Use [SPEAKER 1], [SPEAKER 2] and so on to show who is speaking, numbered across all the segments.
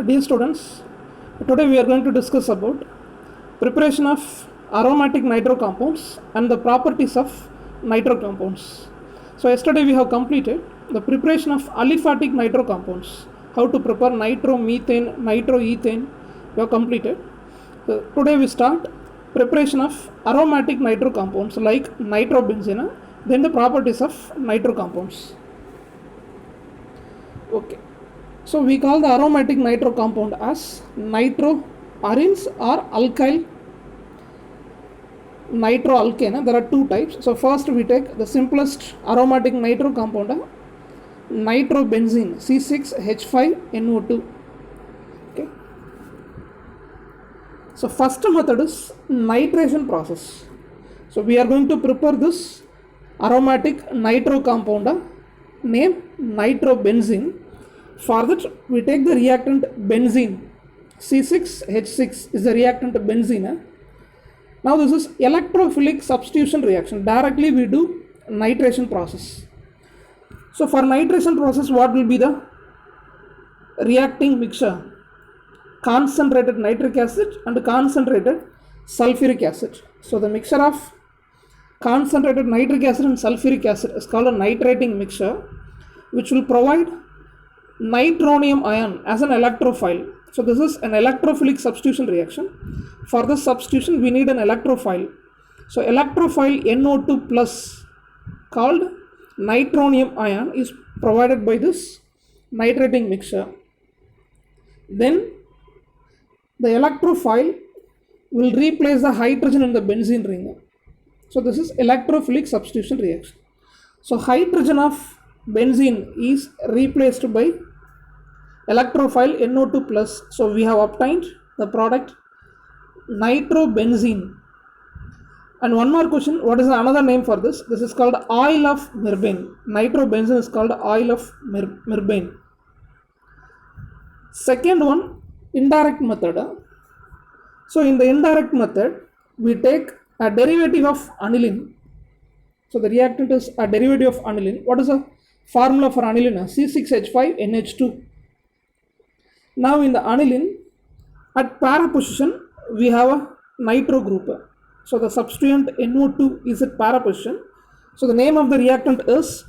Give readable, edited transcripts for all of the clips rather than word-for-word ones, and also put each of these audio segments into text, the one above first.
[SPEAKER 1] Dear students, today we are going to discuss about preparation of aromatic nitro compounds and the properties of nitro compounds. So yesterday we have completed the preparation of aliphatic nitro compounds, how to prepare nitromethane, nitroethane, we have completed. Today we start preparation of aromatic nitro compounds like nitrobenzene, then the properties of nitro compounds. Okay. So we call the aromatic nitro compound as nitroarenes or alkyl nitroalkane. There are two types. So first we take the simplest aromatic nitro compound, nitrobenzene C6H5NO2. Okay. So first method is nitration process. So we are going to prepare this aromatic nitro compound named nitrobenzene. For that, we take the reactant benzene. C6H6 is the reactant benzene. Now this is electrophilic substitution reaction. Directly we do nitration process. So for nitration process, what will be the reacting mixture? Concentrated nitric acid and concentrated sulfuric acid. So the mixture of concentrated nitric acid and sulfuric acid is called a nitrating mixture, which will provide nitronium ion as an electrophile. So this is an electrophilic substitution reaction. For this substitution we need an electrophile. So electrophile NO2 plus called nitronium ion is provided by this nitrating mixture. Then the electrophile will replace the hydrogen in the benzene ring. So this is electrophilic substitution reaction. So hydrogen of benzene is replaced by electrophile NO2 plus. So we have obtained the product nitrobenzene. And one more question, what is another name for this? This is called oil of merbane. Nitrobenzene is called oil of merbane. Second one, indirect method. So in the indirect method, we take a derivative of aniline. So the reactant is a derivative of aniline. What is the formula for aniline? C6H5NH2. Now in the aniline, at para position, we have a nitro group. So the substituent NO2 is at para position. So the name of the reactant is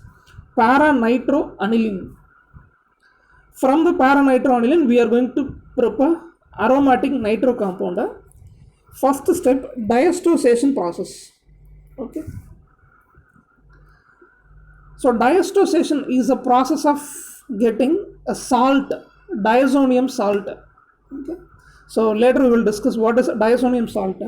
[SPEAKER 1] para-nitroaniline. From the para-nitroaniline, we are going to prepare aromatic nitro compound. First step, diastosation process. Okay. So diastosation is a process of getting a salt, diazonium salt. Okay. So later we will discuss what is diazonium salt.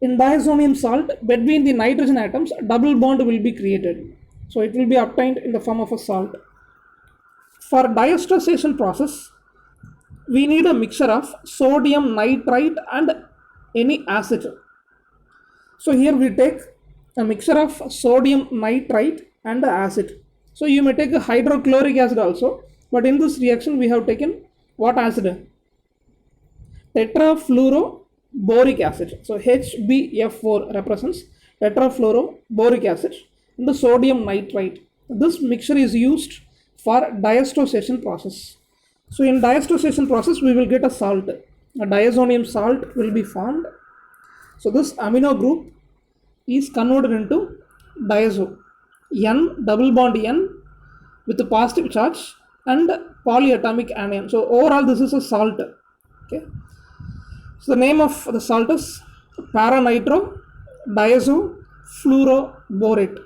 [SPEAKER 1] In diazonium salt, between the nitrogen atoms, a double bond will be created. So it will be obtained in the form of a salt. For diastosation process, we need a mixture of sodium nitrite and any acid. So here we take a mixture of sodium nitrite and acid. So you may take a hydrochloric acid also, but in this reaction we have taken what acid? Tetrafluoroboric acid. So HbF4 represents tetrafluoroboric acid and the sodium nitrite. This mixture is used for diastosation process. So in diastosation process we will get a salt. A diazonium salt will be formed. So this amino group is converted into diazo. N double bond N with a positive charge and polyatomic anion. So overall this is a salt. Okay. So the name of the salt is paranitro diazo fluoroborate.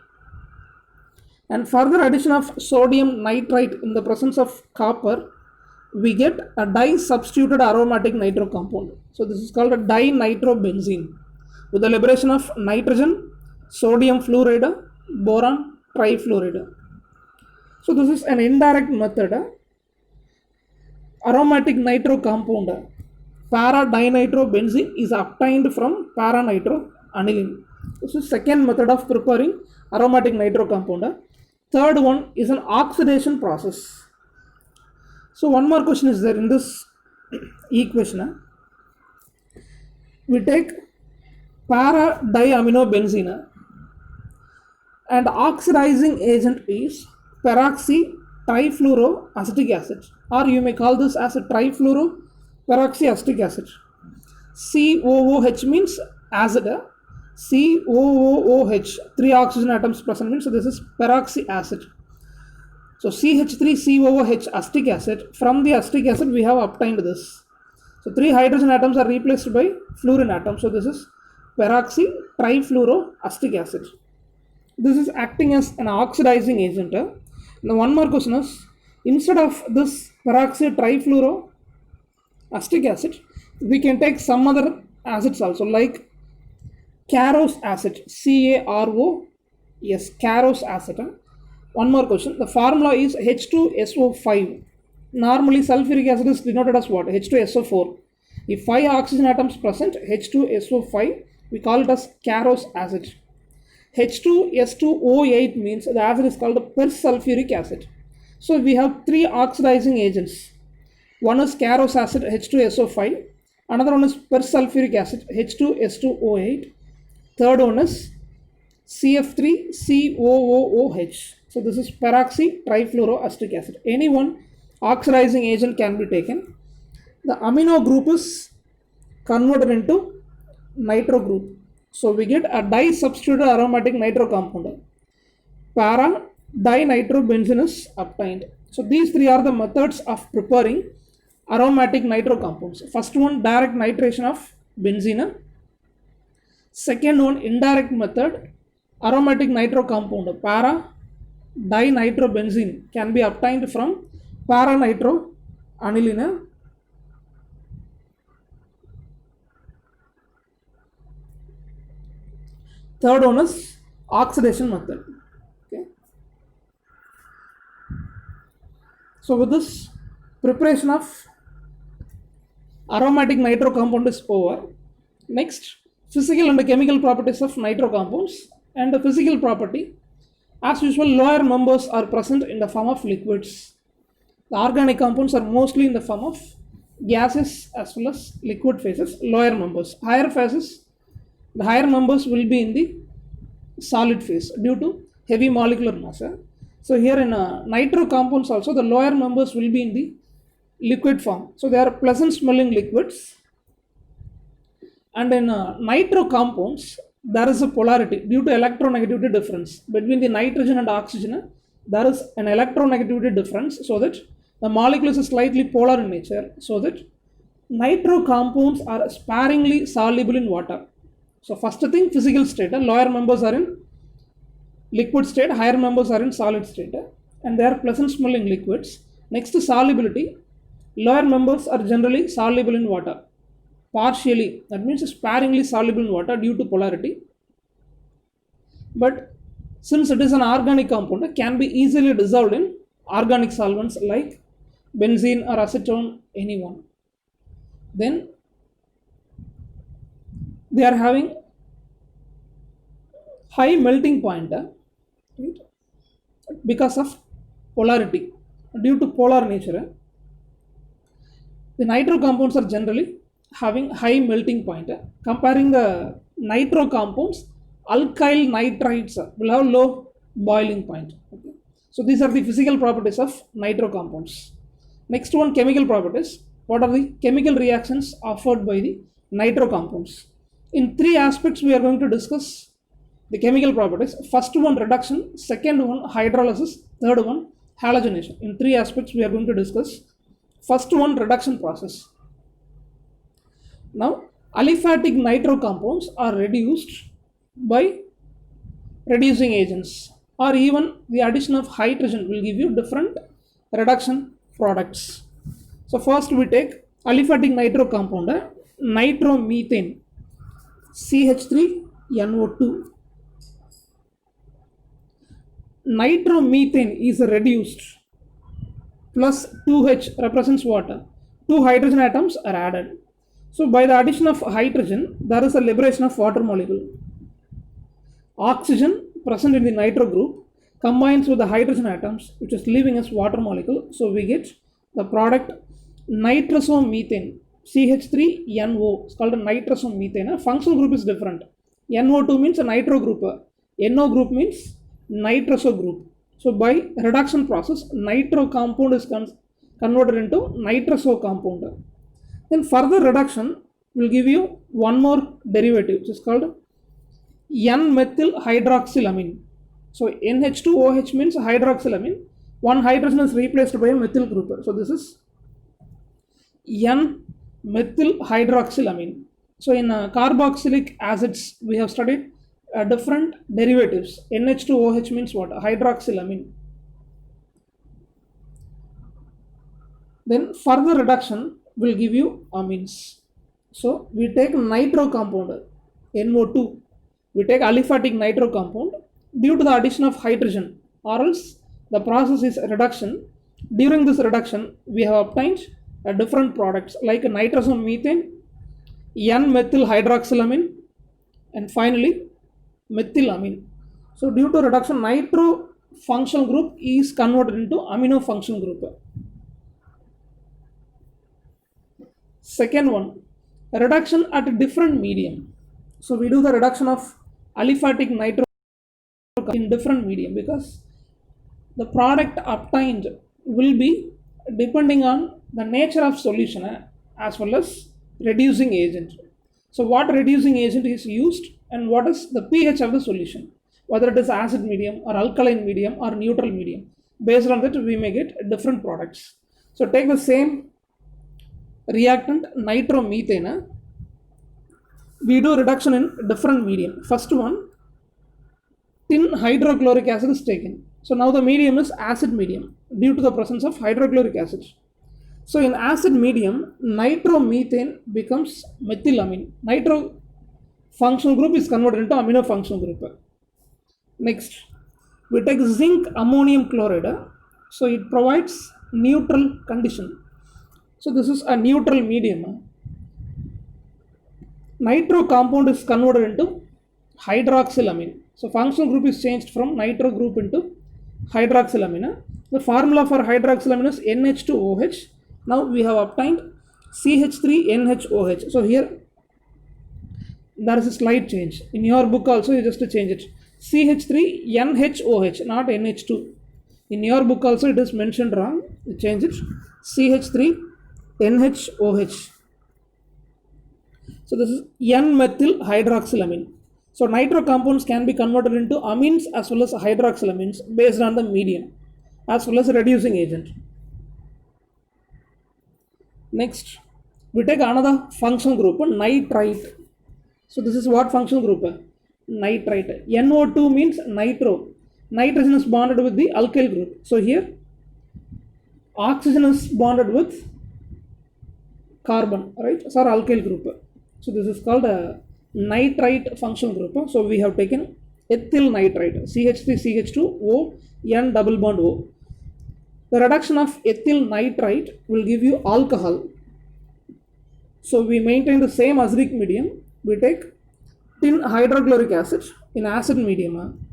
[SPEAKER 1] And further addition of sodium nitrite in the presence of copper, we get a di-substituted aromatic nitro compound. So this is called a dinitrobenzene with the liberation of nitrogen, sodium fluoride, boron trifluoride. So this is an indirect method. Aromatic nitro compound para-dinitrobenzene is obtained from para-nitroaniline. This is second method of preparing aromatic nitro compound. Third one is an oxidation process. So one more question is there in this equation. We take para-diaminobenzene and oxidizing agent is peroxy trifluoroacetic acid, or you may call this as a trifluoroperoxyacetic acid. COOH means acid. COOH, 3 oxygen atoms present means, so this is peroxy acid. So CH3COOH acetic acid, from the acetic acid we have obtained this. So 3 hydrogen atoms are replaced by fluorine atoms. So this is peroxy trifluoroacetic acid. This is acting as an oxidizing agent. Now one more question is, instead of this peroxy trifluoroacetic acid, we can take some other acids also, like Carose acid, CAROS, Carose acid. One more question, the formula is H2SO5. Normally sulfuric acid is denoted as what? H2SO4. If 5 oxygen atoms present, H2SO5, we call it as Carose acid. H2S2O8 means the acid is called persulfuric acid. So we have 3 oxidizing agents. One is Carose acid, H2SO5. Another one is persulfuric acid, H2S2O8. Third one is CF3COOH. So this is peroxy trifluoroacetic acid. Any one oxidizing agent can be taken. The amino group is converted into nitro group. So we get a disubstituted aromatic nitro compound. Para dinitrobenzene is obtained. So these 3 are the methods of preparing aromatic nitro compounds. First one, direct nitration of benzene. Second one, indirect method, aromatic nitro compound para dinitrobenzene can be obtained from para-nitroaniline. Third one is oxidation method. Okay. So with this, preparation of aromatic nitro compound is over. Next, physical and chemical properties of nitro compounds. And the physical property, as usual, lower members are present in the form of liquids. The organic compounds are mostly in the form of gases as well as liquid phases, lower members. Higher phases, the higher members will be in the solid phase due to heavy molecular mass. So here in nitro compounds also, the lower members will be in the liquid form. So they are pleasant smelling liquids. And in nitro compounds, there is a polarity due to electronegativity difference between the nitrogen and oxygen. There is an electronegativity difference, so that the molecules are slightly polar in nature, so that nitro compounds are sparingly soluble in water. So first thing, physical state, lower members are in liquid state, higher members are in solid state, and they are pleasant smelling liquids. Next, solubility, lower members are generally soluble in water. Partially, that means sparingly soluble in water due to polarity. But since it is an organic compound, it can be easily dissolved in organic solvents like benzene or acetone, any one. Then they are having high melting point, right? Because of polarity, due to polar nature. The nitro compounds are generally having high melting point. Comparing the nitro compounds, alkyl nitrites will have low boiling point. Okay. So these are the physical properties of nitro compounds. Next one, chemical properties. What are the chemical reactions offered by the nitro compounds? In 3 aspects we are going to discuss the chemical properties. First one, reduction. Second one, hydrolysis. Third one, halogenation. In 3 aspects we are going to discuss. First one, reduction process. Now, aliphatic nitro compounds are reduced by reducing agents, or even the addition of hydrogen will give you different reduction products. So first we take aliphatic nitro compound, nitromethane, CH3NO2. Nitromethane is reduced, plus 2H represents water. 2 hydrogen atoms are added. So by the addition of hydrogen, there is a liberation of water molecule. Oxygen present in the nitro group combines with the hydrogen atoms, which is leaving as water molecule. So we get the product nitrosomethane, CH3NO. It's called a nitrosomethane. Functional group is different. NO2 means a nitro group. NO group means nitroso group. So by reduction process, nitro compound is converted into nitrous compound. Then further reduction will give you one more derivative, which is called N-methyl hydroxylamine. So NH2OH means hydroxylamine. One hydrogen is replaced by a methyl group. So this is N-methyl hydroxylamine. So in carboxylic acids, we have studied different derivatives. NH2OH means what? Hydroxylamine. Then further reduction will give you amines. So we take nitro compound, NO2. We take aliphatic nitro compound due to the addition of hydrogen, or else the process is reduction. During this reduction, we have obtained different products like nitrosomethane, N-methyl hydroxylamine, and finally methylamine. So due to reduction, nitro functional group is converted into amino functional group. Second one, reduction at a different medium. So we do the reduction of aliphatic nitro in different medium, because the product obtained will be depending on the nature of solution as well as reducing agent. So what reducing agent is used and what is the pH of the solution, whether it is acid medium or alkaline medium or neutral medium. Based on that, we may get different products. So take the same reactant nitromethane, we do reduction in different medium. First one, tin hydrochloric acid is taken. So now the medium is acid medium due to the presence of hydrochloric acid. So in acid medium, nitromethane becomes methylamine. Nitro functional group is converted into amino functional group. Next, we take zinc ammonium chloride. So it provides neutral condition. So this is a neutral medium. Nitro compound is converted into hydroxylamine. So functional group is changed from nitro group into hydroxylamine. The formula for hydroxylamine is NH2OH. Now we have obtained CH3NHOH. So here there is a slight change. In your book also you just change it. CH3NHOH, not NH2. In your book also it is mentioned wrong. You change it. CH3NHOH. So this is N-methyl hydroxylamine. So nitro compounds can be converted into amines as well as hydroxylamines based on the medium as well as reducing agent. Next, we take another functional group, nitrite. So this is what functional group? Nitrite. NO2 means nitro. Nitrogen is bonded with the alkyl group. So here, oxygen is bonded with carbon, right? So alkyl group. So this is called a nitrite functional group. So we have taken ethyl nitrite, CH3CH2O, N double bond O. The reduction of ethyl nitrite will give you alcohol. So we maintain the same acidic medium. We take tin hydrochloric acid in acid medium.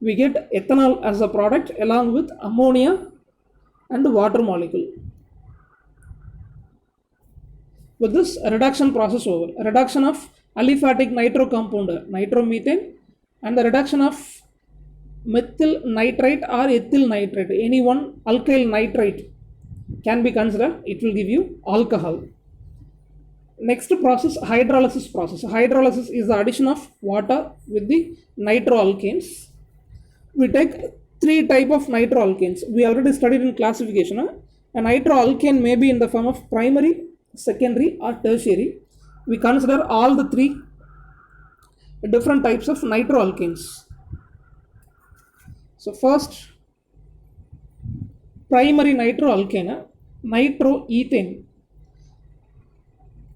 [SPEAKER 1] We get ethanol as a product along with ammonia and water molecule. With this, reduction process over. Reduction of aliphatic nitro compound, nitromethane, and the reduction of methyl nitrite or ethyl nitrite, any one alkyl nitrite can be considered. It will give you alcohol. Next process, hydrolysis process. Hydrolysis is the addition of water with the nitroalkanes. We take three type of nitroalkanes. We already studied in classification. A nitroalkane may be in the form of primary, secondary or tertiary. We consider all the three different types of nitroalkanes. So first, primary nitroalkane, nitroethane.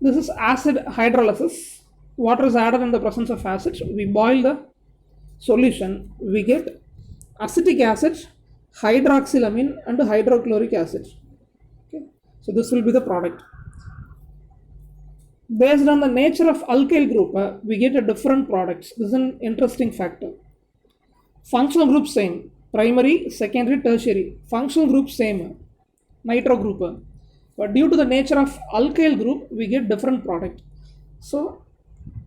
[SPEAKER 1] This is acid hydrolysis. Water is added in the presence of acid. We boil the solution. We get acetic acid, hydroxylamine and hydrochloric acid. Okay. So this will be the product. Based on the nature of alkyl group, we get a different products. This is an interesting factor. Functional group same, primary, secondary, tertiary. Functional group same, nitro group. But due to the nature of alkyl group, we get different product. So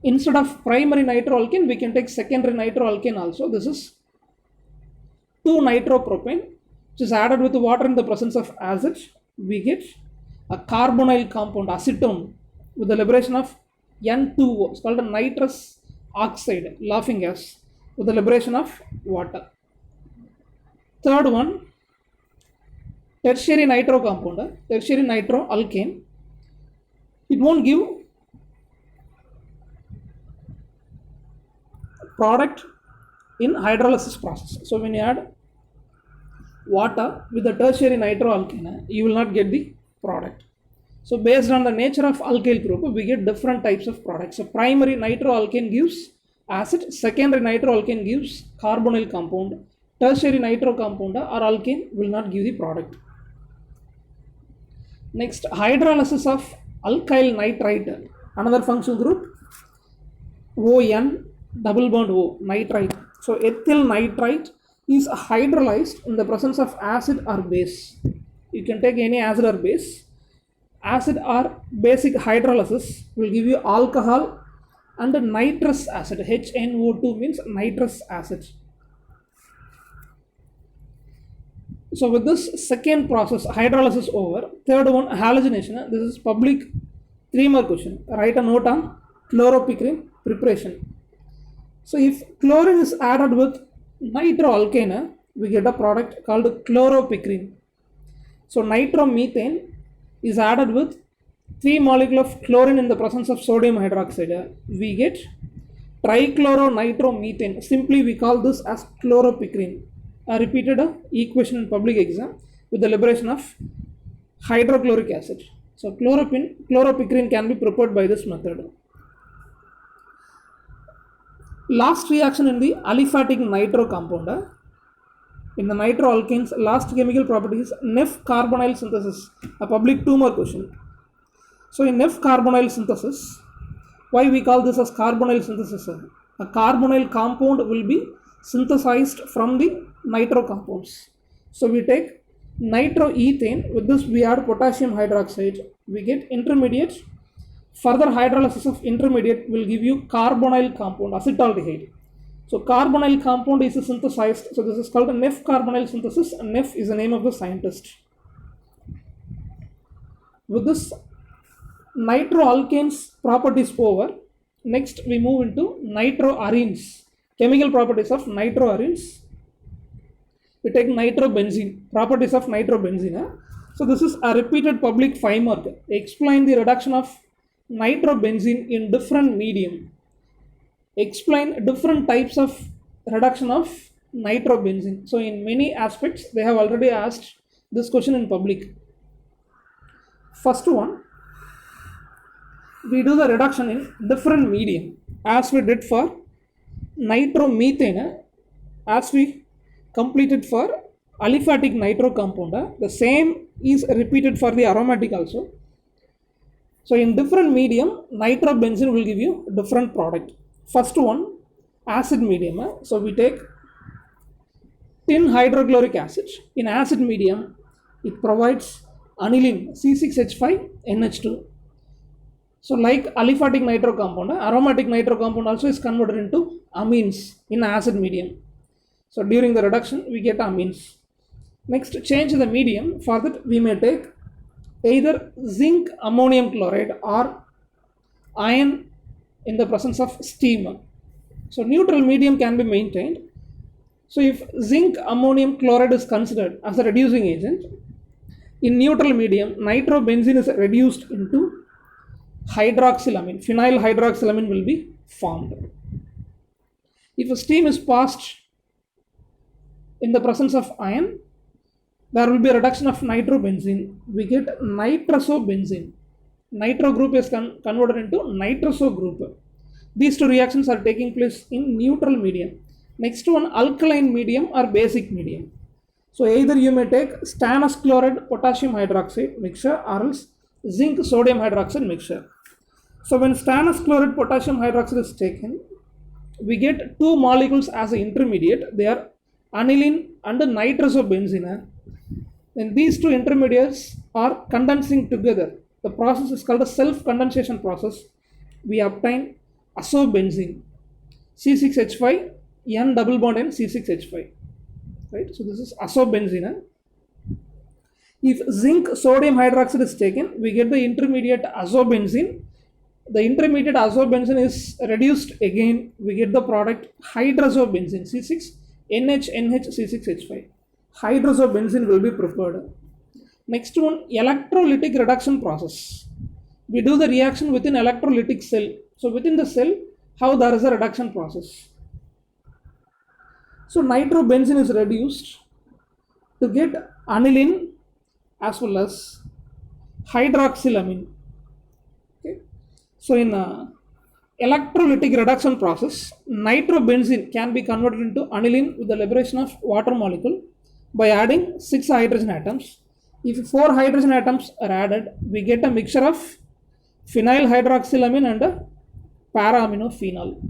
[SPEAKER 1] instead of primary nitroalkane, we can take secondary nitroalkane also. This is 2-nitropropane, which is added with water in the presence of acid, we get a carbonyl compound, acetone, with the liberation of N2O. It's called a nitrous oxide, laughing gas, with the liberation of water. Third one, tertiary nitro compound, tertiary nitroalkane. It won't give product in hydrolysis process. So when you add water with the tertiary nitroalkane, you will not get the product. So based on the nature of alkyl group, we get different types of products. So primary nitroalkane gives acid, secondary nitroalkane gives carbonyl compound, tertiary nitro compound or alkane will not give the product. Next, hydrolysis of alkyl nitrite, another functional group, ON double bond O, nitrite. So ethyl nitrite is hydrolyzed in the presence of acid or base. You can take any acid or base. Acid or basic hydrolysis will give you alcohol and nitrous acid. HNO2 means nitrous acid. So with this second process, hydrolysis over. Third one, halogenation. This is public 3-mark question. Write a note on chloropicrin preparation. So if chlorine is added with nitroalkane, we get a product called chloropicrin. So nitromethane is added with 3 molecules of chlorine in the presence of sodium hydroxide. We get trichloronitromethane. Simply we call this as chloropicrin. I repeated a equation in public exam with the liberation of hydrochloric acid. So chloropicrin can be prepared by this method. Last reaction in the aliphatic nitro compound. In the nitroalkanes, last chemical property is Neff carbonyl synthesis, a public 2-mark question. So in Neff carbonyl synthesis, why we call this as carbonyl synthesis? A carbonyl compound will be synthesized from the nitro compounds. So we take nitroethane, with this we add potassium hydroxide, we get intermediate. Further hydrolysis of intermediate will give you carbonyl compound, acetaldehyde. So carbonyl compound is synthesized. So this is called a Neff carbonyl synthesis. Neff is the name of the scientist. With this nitroalkanes properties over, next we move into nitroarenes. Chemical properties of nitroarenes. We take nitrobenzene, properties of nitrobenzene. So this is a repeated public 5-mark. Explain the reduction of nitrobenzene in different medium. Explain different types of reduction of nitrobenzene. So in many aspects they have already asked this question in public. First one, we do the reduction in different medium as we did for nitromethane, as we completed for aliphatic nitro compound. The same is repeated for the aromatic also. So in different medium, nitrobenzene will give you different product. First one, acid medium. So we take tin hydrochloric acid. In acid medium, it provides aniline C6H5NH2. So like aliphatic nitro compound, aromatic nitro compound also is converted into amines in acid medium. So during the reduction, we get amines. Next, change the medium. For that, we may take either zinc ammonium chloride or iron in the presence of steam. So neutral medium can be maintained. So if zinc ammonium chloride is considered as a reducing agent, in neutral medium, nitrobenzene is reduced into hydroxylamine. Phenyl hydroxylamine will be formed. If a steam is passed in the presence of iron, there will be a reduction of nitrobenzene. We get nitrosobenzene. Nitro group is converted into nitroso group. These two reactions are taking place in neutral medium. Next one, alkaline medium or basic medium. So either you may take stannous chloride potassium hydroxide mixture or else zinc sodium hydroxide mixture. So when stannous chloride potassium hydroxide is taken, we get 2 molecules as an intermediate. They are aniline and nitrosobenzene. Then these 2 intermediates are condensing together. The process is called a self-condensation process. We obtain asobenzene, C6H5, N double bond N, C6H5. right? So this is azobenzene. If zinc sodium hydroxide is taken, we get the intermediate azobenzene. The intermediate azobenzene is reduced again, we get the product hydrazobenzene, C6NHNH C6H5. Hydrazobenzene will be prepared. Next one, electrolytic reduction process. We do the reaction within electrolytic cell. So within the cell, how there is a reduction process. So nitrobenzene is reduced to get aniline as well as hydroxylamine. Okay. So in electrolytic reduction process, nitrobenzene can be converted into aniline with the liberation of water molecule by adding 6 hydrogen atoms. If 4 hydrogen atoms are added, we get a mixture of phenyl hydroxylamine and para-aminophenol.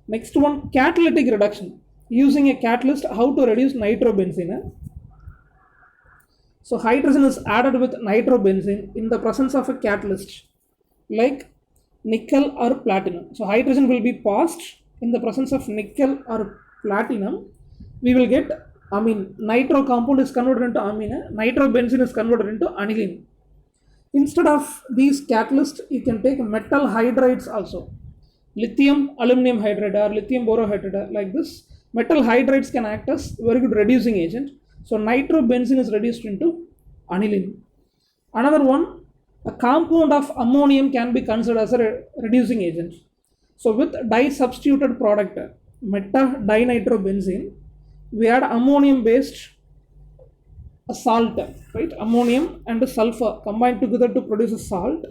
[SPEAKER 1] Next one, catalytic reduction. Using a catalyst, how to reduce nitrobenzene. So hydrogen is added with nitrobenzene in the presence of a catalyst like nickel or platinum. So hydrogen will be passed in the presence of nickel or platinum. We will get amine. Nitro compound is converted into amine. Nitrobenzene is converted into aniline. Instead of these catalysts, you can take metal hydrides also. Lithium aluminum hydride or lithium borohydride like this. Metal hydrides can act as very good reducing agent. So nitrobenzene is reduced into aniline. Another one, a compound of ammonium can be considered as a reducing agent. So with di-substituted product meta-dinitrobenzene, we add ammonium based salt, right? Ammonium and sulfur combined together to produce a salt.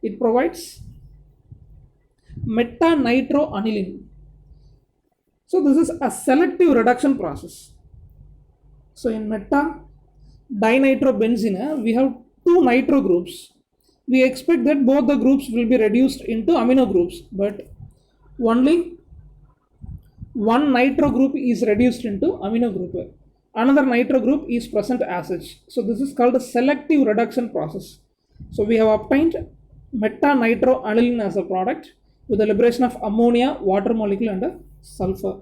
[SPEAKER 1] It provides meta-nitroaniline. So this is a selective reduction process. So in meta-dinitrobenzene, we have 2 nitro groups. We expect that both the groups will be reduced into amino groups, but only one nitro group is reduced into amino group. Another nitro group is present as such. So this is called a selective reduction process. So we have obtained meta-nitroaniline as a product with the liberation of ammonia, water molecule and sulfur.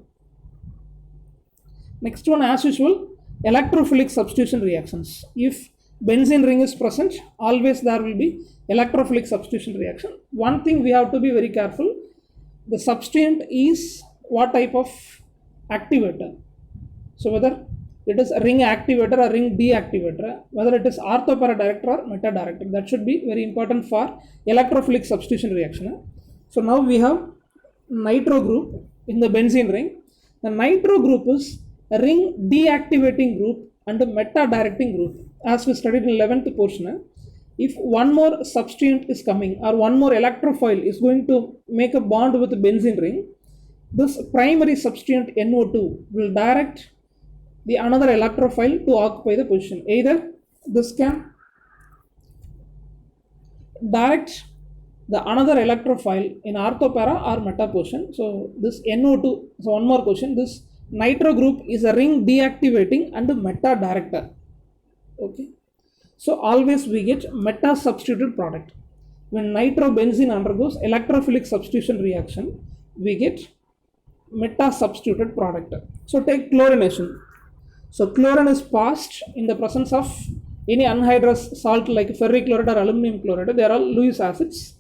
[SPEAKER 1] Next one, as usual, electrophilic substitution reactions. If benzene ring is present, always there will be electrophilic substitution reaction. One thing we have to be very careful, the substituent is what type of activator. So whether it is a ring activator or ring deactivator, whether it is orthopara director or meta director, that should be very important for electrophilic substitution reaction. So now we have nitro group in the benzene ring. The nitro group is a ring deactivating group and a meta directing group. As we studied in 11th portion, if one more substituent is coming or one more electrophile is going to make a bond with the benzene ring, this primary substituent NO2 will direct the another electrophile to occupy the position. Either this can direct the another electrophile in orthopara or meta position. So this NO2, so one more question, this nitro group is a ring deactivating and meta director. Okay, so always we get meta substituted product. When nitrobenzene undergoes electrophilic substitution reaction, we get meta substituted product. So take chlorination. So chlorine is passed in the presence of any anhydrous salt like ferric chloride or aluminum chloride. They are all Lewis acids.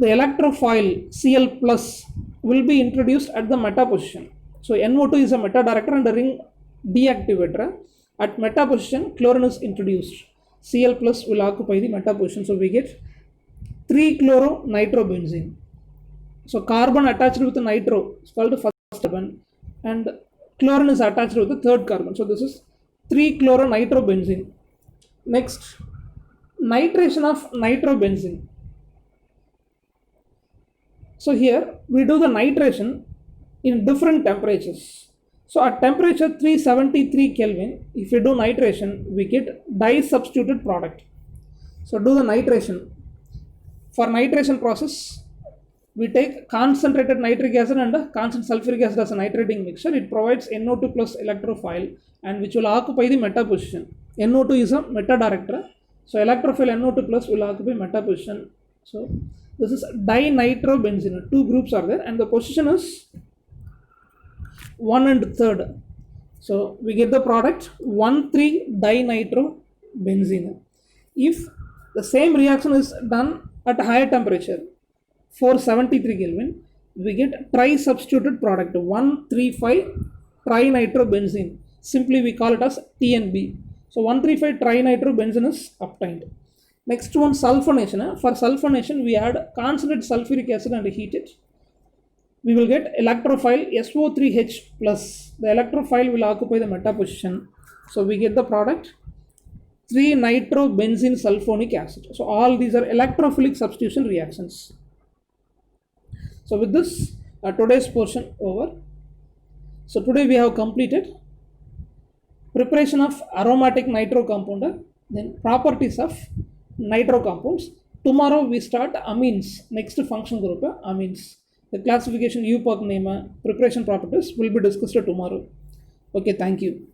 [SPEAKER 1] The electrophile Cl plus will be introduced at the meta position. So NO2 is a meta director and a ring deactivator. At meta position, chlorine is introduced. Cl plus will occupy the meta position. So we get 3-chloronitrobenzene. So carbon attached with nitro is called the first carbon, and chlorine is attached with the third carbon. So this is 3-chloronitrobenzene. Next, nitration of nitrobenzene. So here we do the nitration in different temperatures. So at temperature 373 Kelvin, if we do nitration, we get di-substituted product. So do the nitration. For nitration process, we take concentrated nitric acid and concentrated sulfuric acid as a nitrating mixture. It provides NO2 plus electrophile and which will occupy the meta position. NO2 is a meta director. So electrophile NO2 plus will occupy meta position. So this is dinitrobenzene. 2 groups are there and the position is 1 and third. So we get the product 1,3-dinitrobenzene. If the same reaction is done at higher temperature, 473 Kelvin, we get tri-substituted product 1,3,5-trinitrobenzene. Simply we call it as TNB. So 1,3,5-trinitrobenzene is obtained. Next one, sulfonation. For sulfonation, we add concentrated sulfuric acid and heat it. We will get electrophile SO3H plus. The electrophile will occupy the meta position. So we get the product 3-nitrobenzene sulfonic acid. So all these are electrophilic substitution reactions. So with this, today's portion over. So today we have completed preparation of aromatic nitro compounder, then properties of nitro compounds. Tomorrow we start amines, next function group amines. The classification, UPOC name, preparation properties will be discussed tomorrow. Okay, thank you.